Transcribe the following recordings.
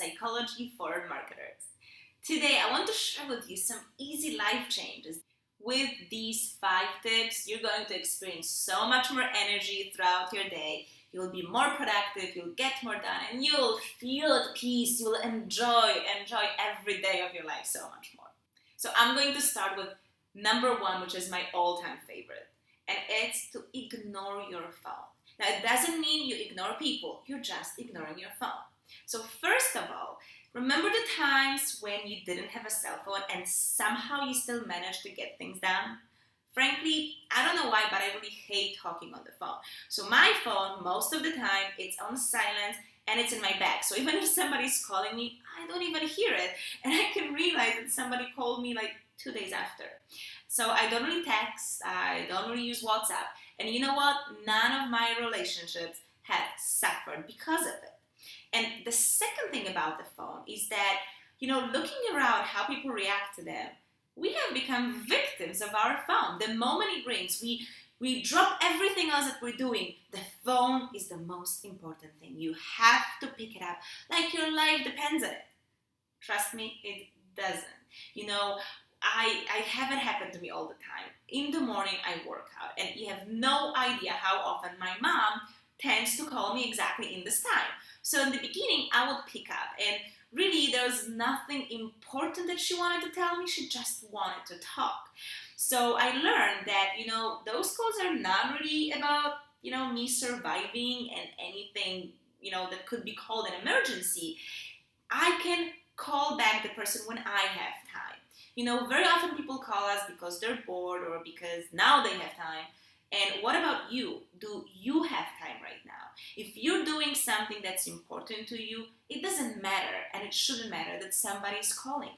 psychology for marketers. Today, I want to share with you some easy life changes. With these 5 tips, you're going to experience so much more energy throughout your day. You'll be more productive, you'll get more done, and you'll feel at peace. You'll enjoy every day of your life so much more. So I'm going to start with number 1, which is my all-time favorite, and it's to ignore your phone. Now, it doesn't mean you ignore people, you're just ignoring your phone. So first of all, remember the times when you didn't have a cell phone and somehow you still managed to get things done? Frankly, I don't know why, but I really hate talking on the phone. So my phone, most of the time, it's on silent and it's in my bag. So even if somebody's calling me, I don't even hear it. And I can realize that somebody called me like 2 days after. So I don't really text, I don't really use WhatsApp. And you know what? None of my relationships have suffered because of it. And the second thing about the phone is that, looking around how people react to them, we have become victims of our phone. The moment it rings, we drop everything else that we're doing. The phone is the most important thing. You have to pick it up like your life depends on it. Trust me, it doesn't. I have it happen to me all the time. In the morning, I work out, and you have no idea how often my mom tends to call me exactly in this time. So in the beginning, I would pick up, and really there was nothing important that she wanted to tell me. She just wanted to talk. So I learned that, those calls are not really about, me surviving and anything, that could be called an emergency. I can call back the person when I have time. Very often people call us because they're bored or because now they have time. And what about you? Do you have time right now? If you're doing something that's important to you, it doesn't matter, and it shouldn't matter that somebody's calling.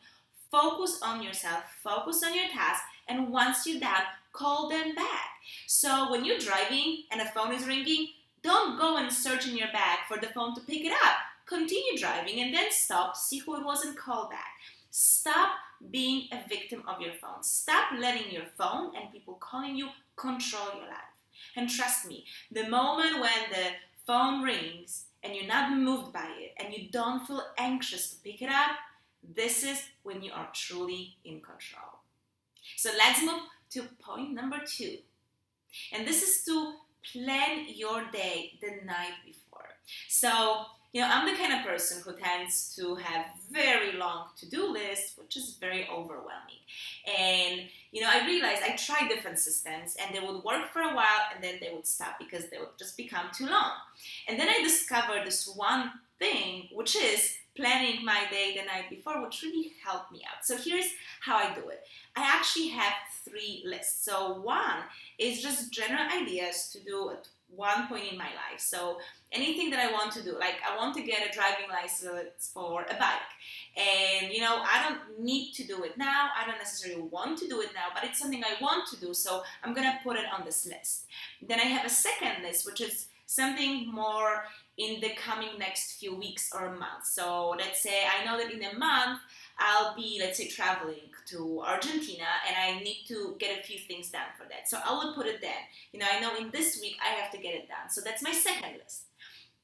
Focus on yourself, focus on your task, and once you're done, call them back. So when you're driving and a phone is ringing, don't go and search in your bag for the phone to pick it up. Continue driving and then stop, see who it was and call back. Stop being a victim of your phone. Stop letting your phone and people calling you control your life. And trust me, the moment when the phone rings and you're not moved by it and you don't feel anxious to pick it up, this is when you are truly in control. So let's move to point number 2. And this is to plan your day the night before. So, I'm the kind of person who tends to have very long to-do lists, which is very overwhelming. And, I realized I tried different systems and they would work for a while and then they would stop because they would just become too long. And then I discovered this one thing, which is planning my day the night before, which really helped me out. So here's how I do it. I actually have 3 lists. So 1 is just general ideas to do at one point in my life. So anything that I want to do, like I want to get a driving license for a bike. And, I don't need to do it now. I don't necessarily want to do it now, but it's something I want to do. So I'm going to put it on this list. Then I have a second list, which is something more in the coming next few weeks or months. So let's say I know that in a month, I'll be, let's say, traveling to Argentina and I need to get a few things done for that. So I will put it then. I know in this week I have to get it done. So that's my second list.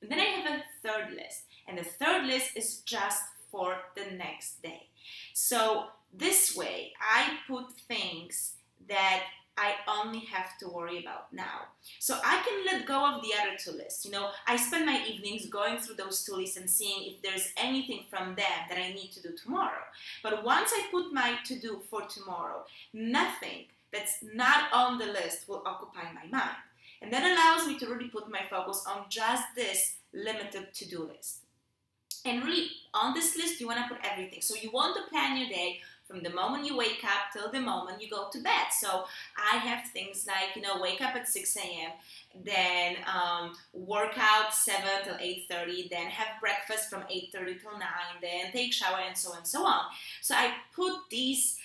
And then I have a third list. And the third list is just for the next day. So this way I put things that I only have to worry about now. So I can let go of the other 2 lists. I spend my evenings going through those 2 lists and seeing if there's anything from them that I need to do tomorrow. But once I put my to-do for tomorrow, nothing that's not on the list will occupy my mind. And that allows me to really put my focus on just this limited to-do list. And really, on this list, you want to put everything. So you want to plan your day from the moment you wake up till the moment you go to bed. So I have things like, wake up at 6 a.m., then work out 7 till 8:30, then have breakfast from 8:30 till 9, then take shower and so on. So I put these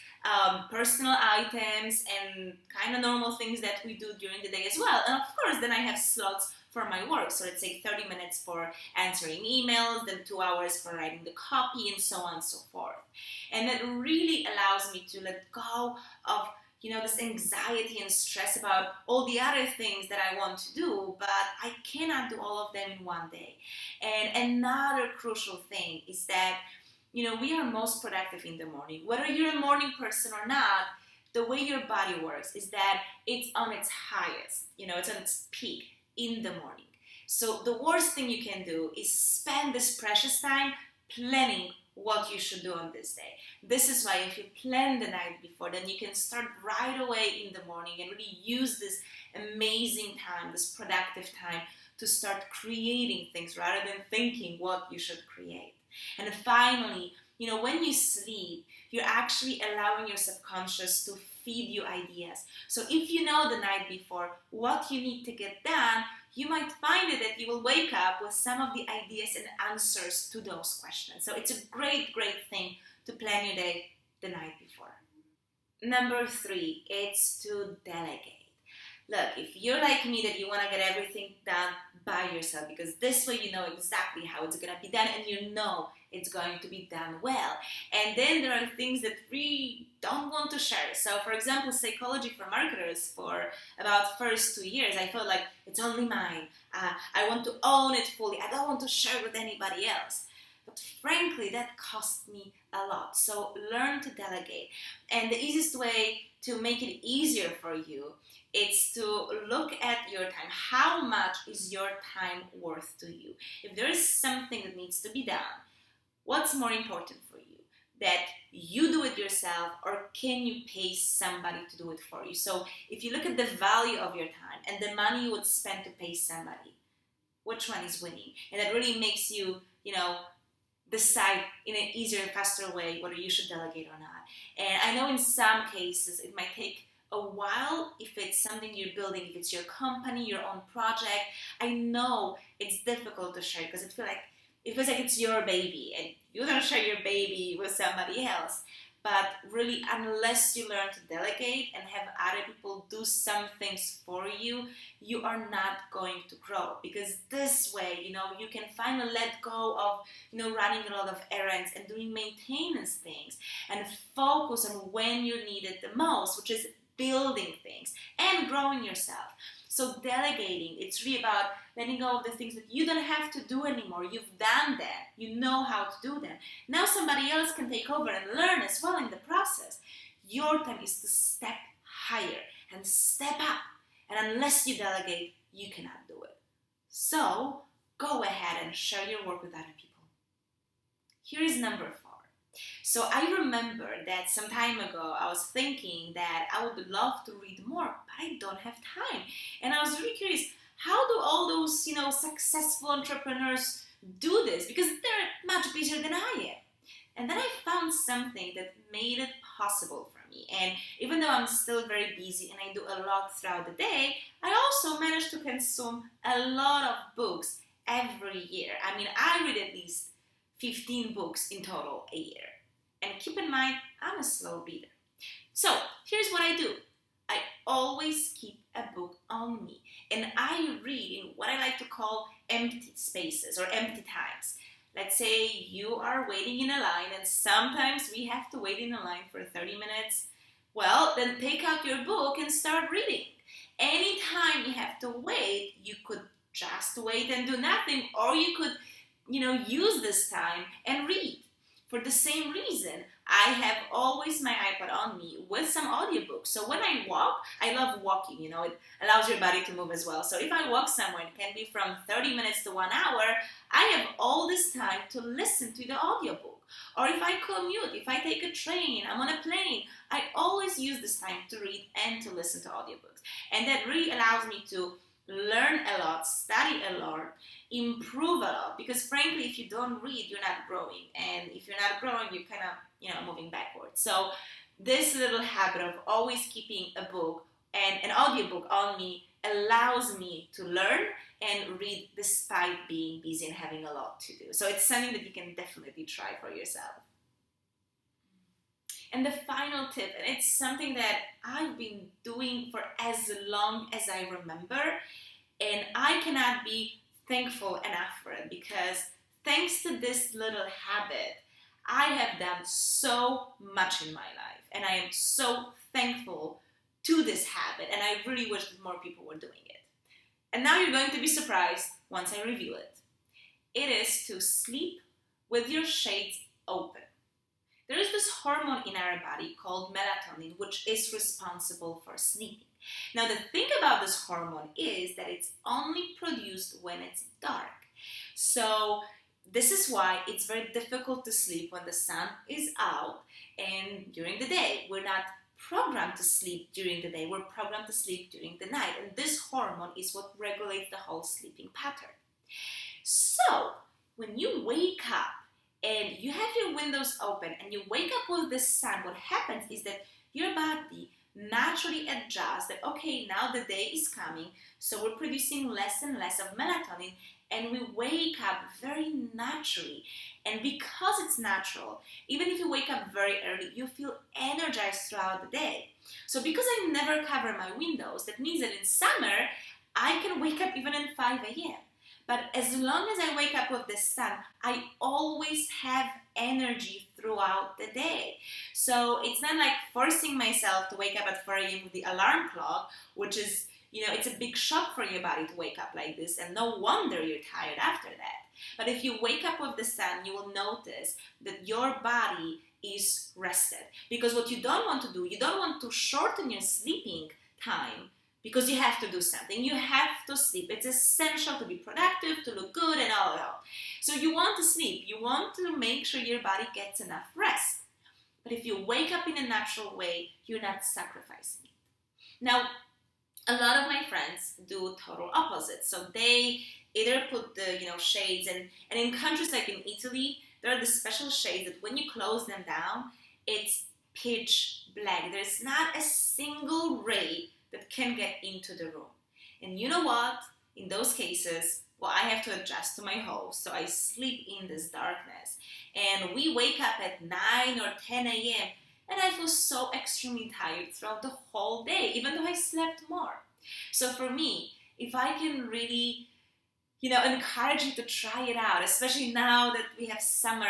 personal items and kind of normal things that we do during the day as well. And of course, then I have slots for my work. So let's say 30 minutes for answering emails, then 2 hours for writing the copy, and so on and so forth. And that really allows me to let go of this anxiety and stress about all the other things that I want to do, but I cannot do all of them in one day. And another crucial thing is that, we are most productive in the morning. Whether you're a morning person or not, the way your body works is that it's on its highest, it's on its peak in the morning. So the worst thing you can do is spend this precious time planning what you should do on this day. This is why if you plan the night before, then you can start right away in the morning and really use this amazing time, this productive time, to start creating things rather than thinking what you should create. And finally, when you sleep, you're actually allowing your subconscious to feed you ideas. So if you know the night before what you need to get done, you might find it that you will wake up with some of the ideas and answers to those questions. So it's a great, great thing to plan your day the night before. Number 3, it's to delegate. Look, if you're like me that you want to get everything done by yourself, because this way you know exactly how it's going to be done and you know it's going to be done well. And then there are things that we don't want to share. So for example, psychology for marketers, for about first 2 years, I felt like it's only mine. I want to own it fully. I don't want to share with anybody else. But frankly, that cost me a lot. So learn to delegate. And the easiest way to make it easier for you, it's to look at your time. How much is your time worth to you? If there is something that needs to be done, what's more important for you? That you do it yourself, or can you pay somebody to do it for you? So if you look at the value of your time and the money you would spend to pay somebody, which one is winning? And that really makes you, decide in an easier, faster way whether you should delegate or not. And I know in some cases it might take a while if it's something you're building, if it's your company, your own project. I know it's difficult to share because it feels like it's your baby and you don't share your baby with somebody else. But really, unless you learn to delegate and have other people do some things for you, you are not going to grow. Because this way, you can finally let go of, running a lot of errands and doing maintenance things and focus on when you need it the most, which is building things and growing yourself. So delegating, it's really about letting go of the things that you don't have to do anymore. You've done them. You know how to do them. Now somebody else can take over and learn as well in the process. Your time is to step higher and step up. And unless you delegate, you cannot do it. So go ahead and share your work with other people. Here is number 4. So I remember that some time ago I was thinking that I would love to read more, but I don't have time. And I was really curious, how do all those, successful entrepreneurs do this? Because they're much busier than I am. And then I found something that made it possible for me. And even though I'm still very busy and I do a lot throughout the day, I also managed to consume a lot of books every year. I mean, I read at least 15 books in total a year. And keep in mind, I'm a slow reader. So here's what I do. I always keep a book on me. And I read in what I like to call empty spaces or empty times. Let's say you are waiting in a line, and sometimes we have to wait in a line for 30 minutes. Well, then take out your book and start reading. Anytime you have to wait, you could just wait and do nothing, or you could use this time and read. For the same reason, I have always my iPad on me with some audiobooks. So when I walk, I love walking, it allows your body to move as well. So if I walk somewhere, it can be from 30 minutes to 1 hour, I have all this time to listen to the audiobook. Or if I commute, if I take a train, I'm on a plane, I always use this time to read and to listen to audiobooks. And that really allows me to learn a lot, study a lot, improve a lot, because frankly, if you don't read, you're not growing, and if you're not growing, you're kind of moving backwards. So this little habit of always keeping a book and an audiobook on me allows me to learn and read despite being busy and having a lot to do. So it's something that you can definitely try for yourself. And the final tip, and it's something that I've been doing for as long as I remember, and I cannot be thankful enough for it, because thanks to this little habit, I have done so much in my life, and I am so thankful to this habit, and I really wish that more people were doing it. And now you're going to be surprised once I reveal it. It is to sleep with your shades open. There is this hormone in our body called melatonin, which is responsible for sleeping. Now, the thing about this hormone is that it's only produced when it's dark. So this is why it's very difficult to sleep when the sun is out and during the day. We're not programmed to sleep during the day. We're programmed to sleep during the night. And this hormone is what regulates the whole sleeping pattern. So when you wake up and you have your windows open and you wake up with the sun, what happens is that your body naturally adjusts that, okay, now the day is coming, so we're producing less and less of melatonin, and we wake up very naturally. And because it's natural, even if you wake up very early, you feel energized throughout the day. So because I never cover my windows, that means that in summer, I can wake up even at 5 a.m. But as long as I wake up with the sun, I always have energy throughout the day. So it's not like forcing myself to wake up at 4 a.m. with the alarm clock, which is, it's a big shock for your body to wake up like this, and no wonder you're tired after that. But if you wake up with the sun, you will notice that your body is rested. Because what you don't want to do, you don't want to shorten your sleeping time because you have to do something. You have to sleep. It's essential to be productive, to look good, and all that. So you want to sleep. You want to make sure your body gets enough rest. But if you wake up in a natural way, you're not sacrificing it. Now, a lot of my friends do total opposite. So they either put the shades, and in countries like in Italy, there are the special shades that when you close them down, it's pitch black. There's not a single ray that can get into the room. And you know what? In those cases, I have to adjust to my host, so I sleep in this darkness. And we wake up at 9 or 10 a.m., and I feel so extremely tired throughout the whole day, even though I slept more. So for me, if I can really, encourage you to try it out, especially now that we have summer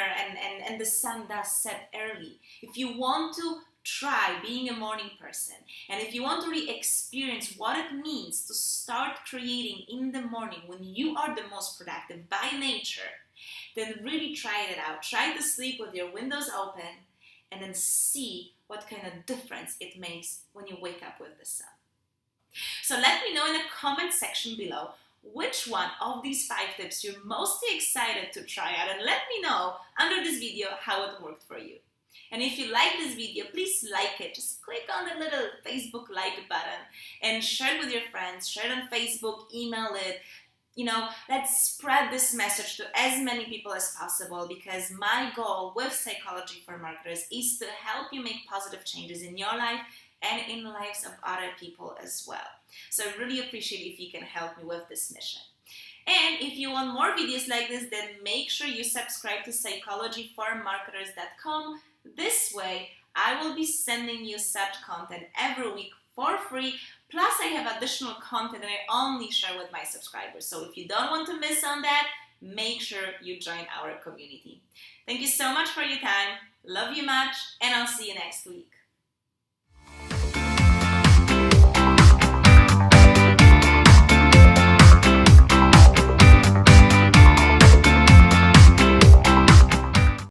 and the sun does set early. If you want to try being a morning person, and if you want to really experience what it means to start creating in the morning when you are the most productive by nature, then really try it out. Try to sleep with your windows open and then see what kind of difference it makes when you wake up with the sun. So let me know in the comment section below which one of these 5 tips you're mostly excited to try out, and let me know under this video how it worked for you. And if you like this video, please like it. Just click on the little Facebook like button and share it with your friends. Share it on Facebook, email it. Let's spread this message to as many people as possible, because my goal with Psychology for Marketers is to help you make positive changes in your life and in the lives of other people as well. So I really appreciate if you can help me with this mission. And if you want more videos like this, then make sure you subscribe to psychologyformarketers.com. This way, I will be sending you such content every week for free. Plus, I have additional content that I only share with my subscribers. So if you don't want to miss on that, make sure you join our community. Thank you so much for your time. Love you much, and I'll see you next week.